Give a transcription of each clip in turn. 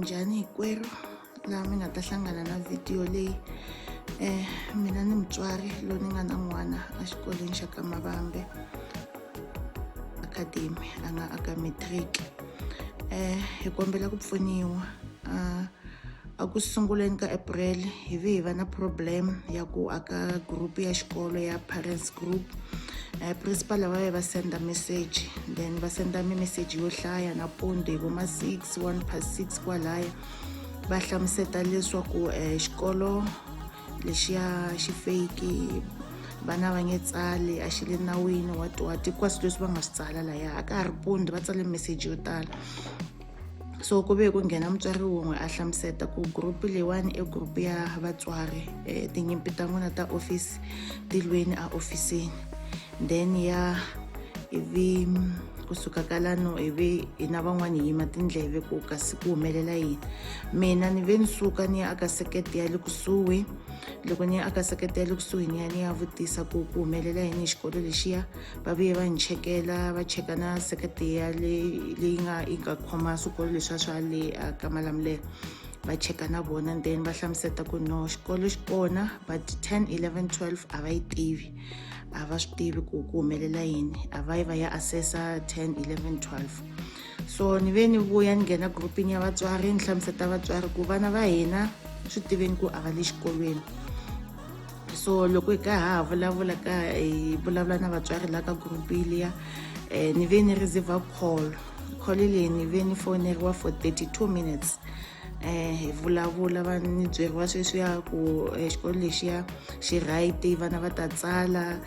Minjhani hinkwerhu laha mi nga ta hlangana na video leyi mina ni mutswari loyi ni nga na n'wana a xikolweni xa ka Mavambe Academy a nga aka matric hi kombela ku pfuniwa a ku sunguleni ka April hi va na problem ya ku aka group ya xikolo ya parents group principal va senda message then va senda message yo hlaya nampundzu hi vo ma 6 1:06 kwalaya va hlamuseta leswaku xikolo lexiya xi fake vana va nge tsali a xi le nawini what kwasi leswi va nga swi tsala laya a ka ha ri mpundzu va tsale message yo tala so ku ve ku nghena mutswari wun'we a hlamuseta ku group leyiwani group ya vatswari tinyimpi ta n'wina ta office ti lweni a ofisini then ya ivi kusuka ka lano ivi na van'wani yima tindleve ku kasi ku humelela yini mina ni ve ni suka ni ya aka sekete ya le kusuhi loko ni ya aka sekete ya le kusuhi ni ya vutisa ku humelela yini hi xikolo lexiya va vuye va ni chekela va cheka na sekete ya leyi nga khoma swikolo leswiya swa le ka Malamulele va cheka na vona then va hlamuseta ku no xikolo xi kona but 10 11 12 a va yi tivi a va swi tivi ku humelela yini a va yi va ya assessa 10 11 12 so ni ve ni vuya ni nghena groupini ya vatswari ni hlamuseta vatswari ku vana va hina swi tiveni ku a va le xikolweni so loko hi ka ha vulavula na vatswari la ka group liya ni ve ni receive call leyi ni ve ni foneriwa for 32 minutes hi vulavula va ni byeriwa sweswiya ku xikolo lexiya xi right vana va ta tsala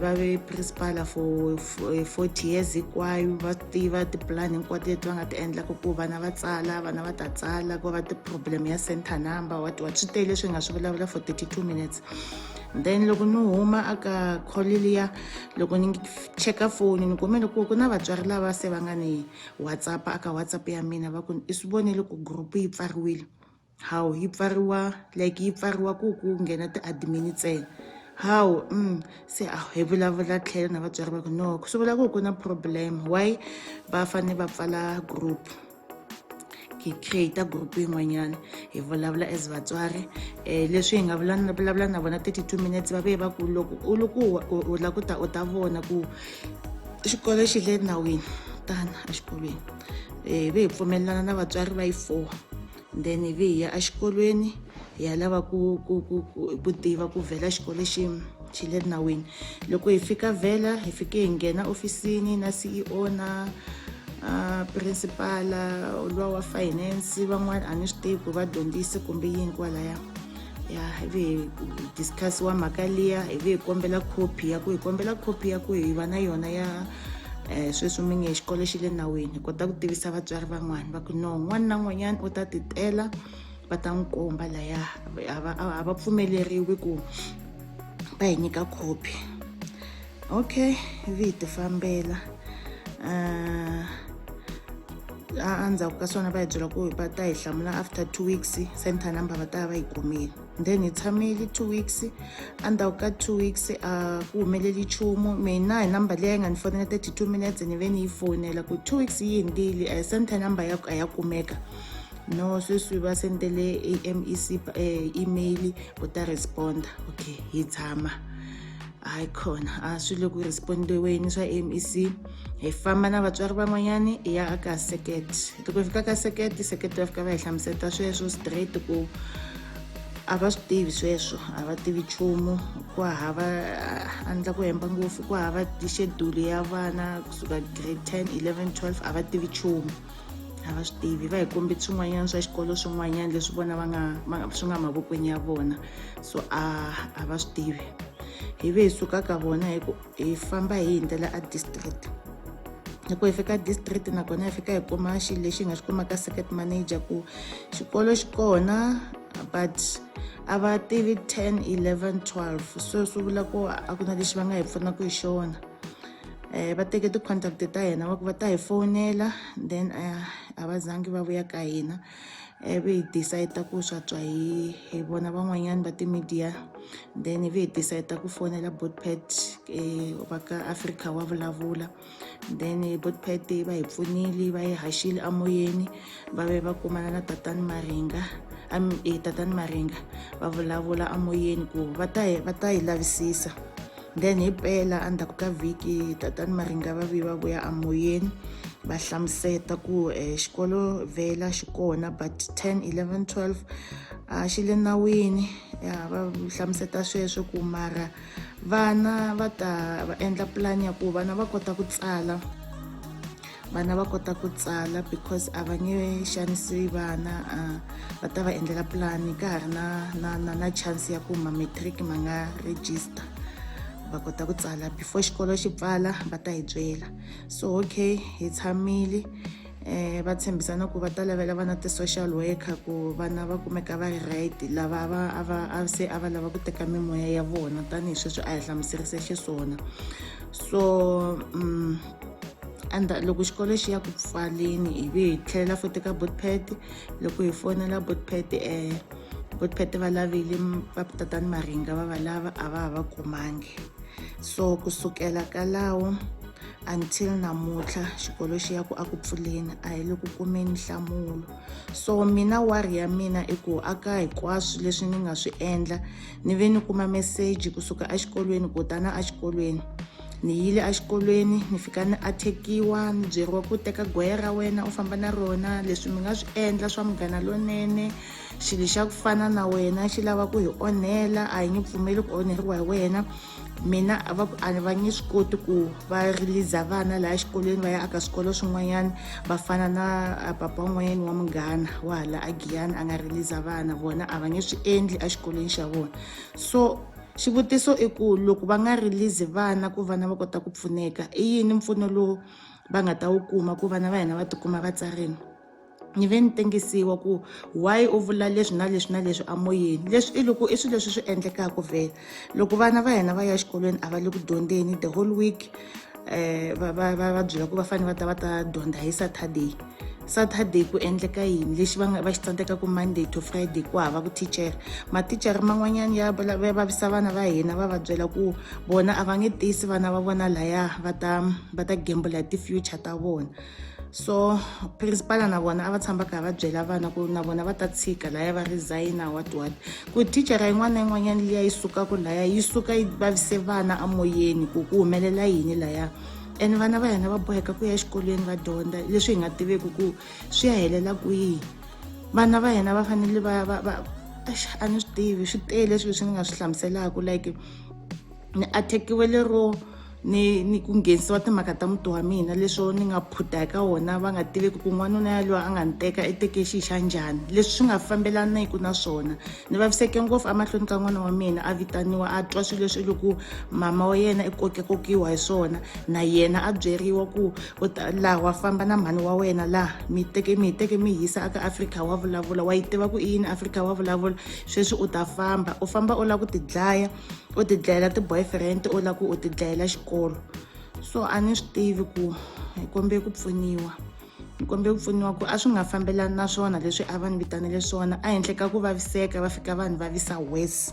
va ve principal for 40 years hinkwayo va tiva tiplan hinkwato leti va nga ti endlaka ku vana va tsala vana va ta tsala ku va ti-problem ya center number what swi tele leswi hi nga swi vulavula for 32 minutes then loko ni huma aka call liya loko ni cheka phone ni kumele ku na vatswari lava se va nga ni WhatsApp aka WhatsApp ya mina va ku i swi vonile ku group yi pfariwile how yi pfariwa like yi pfariwa ku nghena ti-admin ntsena how se hi vulavula tlhelo na vatswari va ku no swi vula ku na problem why va fanele va pfala group hi create group yin'wanyana hi vulavula as vatswari leswi hi nga vulavula na vona 32 minutes va ve va ku loko u la ku ta u ta vona ku xikolo xi le nawini tana exikolweni ve hi pfumelelana na vatswari va yi 4 then hi ya exikolweni hi ya lava ku tiva ku vhela xikolo xi le nawini loko hi fika vhela hi fike hi nghena ofisini na CEO na principal lwa wa finance van'wana a ni swi tivi ku va dyondzisi kumbe yini kwalaya ya hi discuss wa mhaka liya hi kombela copy ya ku hi va na yona ya sweswi mi nge xikolo xi le nawini hi kota ku tivisa vatswari van'wana va ku no n'wana na n'wanyana u ta titela va ta n'wi komba laya a va pfumeleriwi ku va hi nyika copy okay hi ti fambela endzhaku ka swona va hi byela ku va ta hi hlamula after 2 weeks center number va ta va yi kumile then hi tshamile 2 weeks endzhaku ka 2 weeks ku humeleli nchumu mina hi number leyi nga ni fonela 32 minutes ni ve ni yi fonela ku 2 weeks yi hundzile center number a ya kumeka no sweswi va sendele MEC email u ta respond okay hi tshama hayi khona a swi le ku respondiweni swa MEC hi famba na vatswari van'wanyani hi ya aka sekete loko hi fika ka sekete va fika va hi hlamuseta sweswo straight ku a va swi tivi sweswo a va tivi nchumu ku hava andla ku hemba ngopfu ku hava schedule ya vana kusuka grade 10 11 12 a va tivi nchumu a va swi tivi va hi kombe swin'wanyana swa xikolo swin'wanyana leswi vona swi nga mavokweni ya vona so a va swi tivi hi ve hi suka ka vona hi famba hi ndlela a district loko hi fika district nakona hi fika hi kuma xilo lexi nga xi kumaka circuit manager ku xikolo xi kona but a va tivi 10 11 12 so swi vula ku a ku na lexi va nga hi pfunaka hi xona va teke ti-contact ta hina va ku va ta hi fonela then a va zangi va vuya ka hina ivi hi decide ku swa twa hi vona van'wanyana va ti-media, then ivi hi decide ku fonela Botpet va ka Africa wa vulavula, then Botpet va hi pfunile va hi haxile amoyeni va ve va kumana na tatani Maringa tatani Maringa va vulavula amoyeni ku va ta hi lavisisa. Then hi pela endzhaku ka vhiki tatani Maringa va vuya amoyeni va hlamuseta ku xikolo vhela xi kona but 10, 11, 12 xi le nawini, ya va hlamuseta sweswo ku mara vana va ta va endla plan ya ku vana va kota ku tsala, vana va kota ku tsala because a va nge xanisi vana, va ta va endlela plan ka ha ri na chance ya ku ma-matric ma nga register va kota ku tsala before xikolo xi pfala va ta hi byela. So okay hi tshamile va tshembisana ku va ta lavela vana ti-social worker ku vana va kumeka va ri right, lava se a va lava ku teka mimoya ya vona tanihi sweswi a hi hlamuserise xiswona. So loko xikolo xi ya ku pfaleni ivi hi tlhelela futhi ka Botpet, loko hi fonela Botpet Botpet va lavile va tatani Maringa va va lava a va ha va kumangi. So kusukela ka lawo until namuntlha xikolo xi ya ku aku pfuleni a hi le ku kumeni nhlamulo. So mina worry ya mina i ku aka hinkwaswo leswi ni nga swi endla ni ve ni kuma message kusuka exikolweni ku tana exikolweni, ni yile exikolweni ni fika ni athekiwa ni byeriwa ku teka gweya ra wena u famba na rona, leswi mi nga swi endla swa munghana lonene, xilo xa ku fana na wena xi lava ku hi onhela, a hi nge pfumeli ku onheriwa hi wena. Mina a va nge swi koti ku va release vana laha xikolweni va ya aka swikolo swin'wanyana va fana na papa un'wanyana wa munghana wa hala a Giyani a nga release vana, vona a va nge swi endli exikolweni xa vona. So xivutiso i ku loko va nga release vana ku vana va kota ku pfuneka, i yini mpfuno lowu va nga ta wu kuma ku vana va hina va tikuma va tsarini? Ni ve ni tengisiwa ku why u vula leswi na leswi na leswi amoyeni, leswi i swilo leswi swi endlekaka vhela. Loko vana va hina va ya exikolweni a va le ku dyondzeni the whole week, va byela ku va fanele va ta dyondza hi Saturday ku endleka yini lexi va xi tsandzekaka Monday to Friday ku hava ku teacher. Mathicara man'wanyana ya vavisa vana va hina va va byela ku vona a va nge tisi vana va vona laya va ta gembula ti-future ta vona. So principal na vona a va tshamba ka va byela vana ku na vona va ta tshika laya va resigna what ku teacher yin'wana na yin'wanyana liya yi sukaku laya yi suka yi vavise vana amoyeni ku humelela yini laya, and vana va hina va boheka ku ya exikolweni va dyondza leswi hi nga tiveki ku swi ya helela kwihi. Vana va hina va fanele a ni swi tivi, swi tele leswi ni nga swi hlamuselaka, like ni athekiwe lero ni ku nghenisiwa timhaka ta muti wa mina leswo ni nga phuta eka wona va nga tiveki ku n'wanuna yalowa a nga ni teka i teke xi xa njhani, leswi swi nga fambelaniki na swona. Ni vaviseke ngopfu emahlweni ka n'wana wa mina a vitaniwa a twa swilo leswi loko mama wa yena i kokiwa hi swona, na yena a byeriwa ku laha wa famba na mhani wa wena laha mi teke mi yisa aka Africa wa vulavula, wa yi tiva ku i yini Africa wa vulavula, sweswi u ta famba u lava ku tidlaya, u tidlayela ti-boyfriend u lava ku u tidlayela xikolo. So a ni swi tivi ku hi kombeye ku pfuniwa ku a swi nga fambelani na swona leswi a va ni vitanile swona, a henhla ka ku vaviseka va fika vanhu vavisa worse,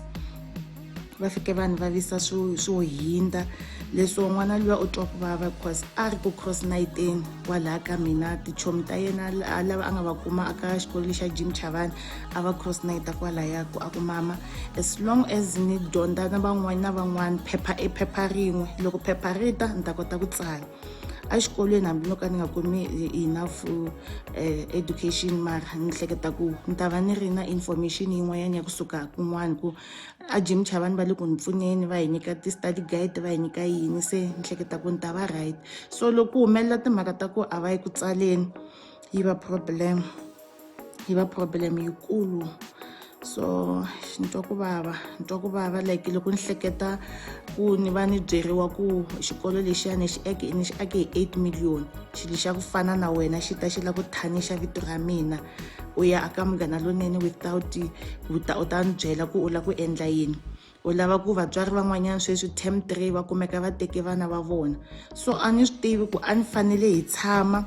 va fike vanhu vavisa swo hindza leswo n'wana luya u twa ku vava because a ri ku cross nighteni kwalaha ka mina tichomi ta yena lava a nga va kuma aka xikolo xa Jim Chavani a va cross night kwalaya ku a ku mama as long as ni dyondza na van'wani phepha rin'we, loko phepha ri ta ni ta kota ku tsala exikolweni hambi no ka ni nga kumi enough education, mara ni hleketa ku ni ta va ni ri na information yin'wanyana ya kusuka kun'wana ku a Jim Chavani va le ku ni pfuneni va hi nyika ti-study guide va hi nyika yini, se ni hleketa ku ni ta va right. So loko ku humelela timhaka ta ku a va yi ku tsaleni yi va problem yikulu. So ni twa ku vava like loko ni hleketa ku ni va ni byeriwa ku xikolo lexiyani xi ake hi 8 million, xilo xa ku fana na wena xi ta xi lava ku thanisha vito ra mina u ya aka munghana lonene without u ta ni byela ku u lava ku endla yini, u lava ku vatswari van'wanyana sweswi term 3 va kumeka va teke vana va vona. So a ni swi tivi ku a ni fanele hi tshama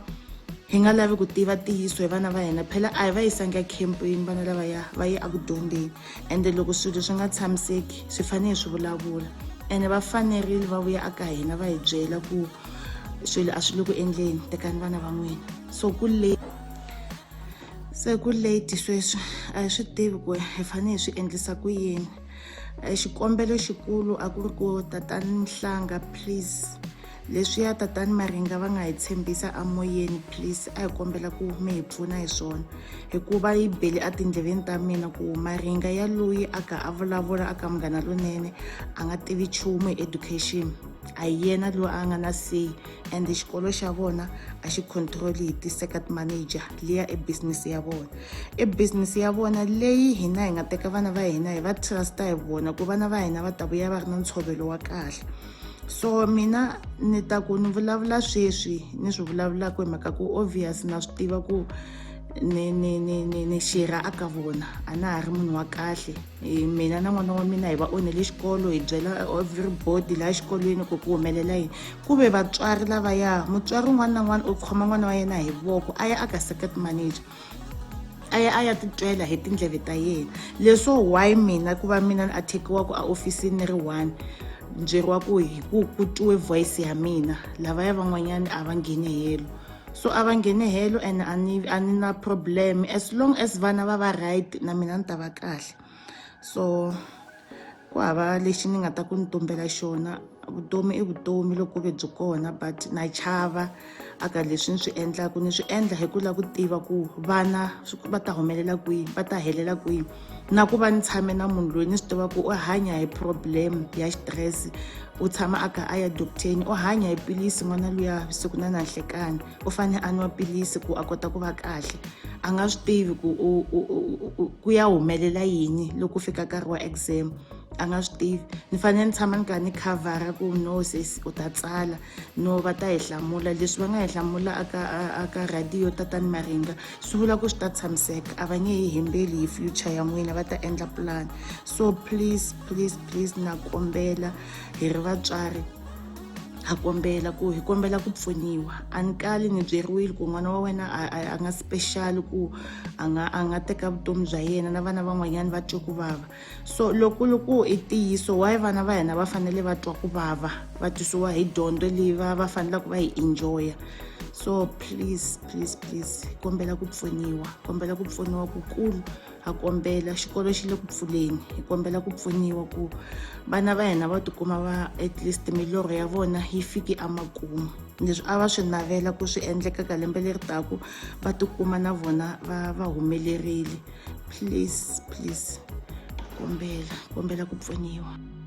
hi nga lavi ku tiva tiyiso hi vana va hina phela a hi va yisanga campaign vana lavaya va yi aku dyondzeni ende loko swilo swi nga tshamiseki swi fanele hi swi vulavula ene va fanerile va vuya aka hina va hi byela ku swilo a swi le ku endleni tekani vana va n'wina se ku late sweswi a hi swi tivi ku hi fanele hi swi endlisa ku yini xikombelo xikulu a ku ri ku tatani Mhlanga please leswiya tatani Maringa va nga hi tshembisa amoyeni please a hi kombela ku mi hi pfuna hi swona hikuva yi bele etindleveni ta mina ku Maringa ya loyi a ka a vulavula aka Munghana Lonene a nga tivi nchumu hi education a hi yena loyi a nga na say and xikolo xa vona a xi control-i hi ti-circuit manager liya business ya vona business ya vona leyi hina hi nga teka vana va hina hi va trusta hi vona ku vana va hina va ta vuya va ri na ntshovelo wa kahle so mina ni ta ku ni vulavula sweswi ni swi vulavulaka hi mhaka ku obvious na swi tiva ku ni xirha aka vona a na ha ri munhu wa kahle mina na n'wana wa mina hi va onhele xikolo hi byela everybody laha xikolweni ku humelela yini ku ve vatswari lavaya mutswari un'wana na un'wana u khoma n'wana wa yena hi voko a ya aka circuit manager a ya titwela hi tindleve ta yena leswo why mina ku va mina a thekiwaka a ofisini ni ri one byeriwa ku hi ku twiwe voice ya mina lavaya van'wanyana a va ngheni helo so a va ngheni helo and a ni na problem as long as vana va va right na mina ni ta va kahle so ku hava lexi ni nga ta ku ni tumbela xona vutomi i vutomi loko ve byi kona but na chava aka leswi ni swi endlaku ni swi endla hi ku lava ku tiva ku vana va ta humelela kwihi va ta helela kwihi na ku va ni tshame na munhu loyi ni swi tiva ku u hanya hi problem ya stress u tshama aka a ya docteni u hanya hi pilisi n'wana luya siku na nanhlekani u fanele a nwa pilisi ku a kota ku va kahle a nga swi tivi ku ya humelela yini loko fika nkarhi wa exam a nga swi tivi ni fanele ni tshama ni kha ni khavhara ku no se u ta tsala no va ta hi hlamula leswi va nga hi hlamula aka radio tatani Maringa swi vula ku swi ta tshamiseka a va nge hi hembeli hi future ya n'wina va ta endla plan so please na kombela hi ri vatswari ha kombela ku hi kombela ku pfuniwa a ni kali ni byeriwile ku n'wana wa wena a nga special ku a nga teka vutomi bya yena na vana van'wanyana va twe ku vava so loko i ntiyiso why vana va hina va fanele va twa ku vava va twisiwa hi dyondzo leyi va faneleke va yi enjoya so please kombela ku pfuniwa kukulu ha kombela xikolo xi le ku pfuleni hi kombela ku pfuniwa ku vana va hina va tikuma va at least milorho ya vona yi fiki emakumu leswi a va swi navela ku swi endleka ka lembe leri taku va tikuma na vona va humelerile please kombela ku pfuniwa.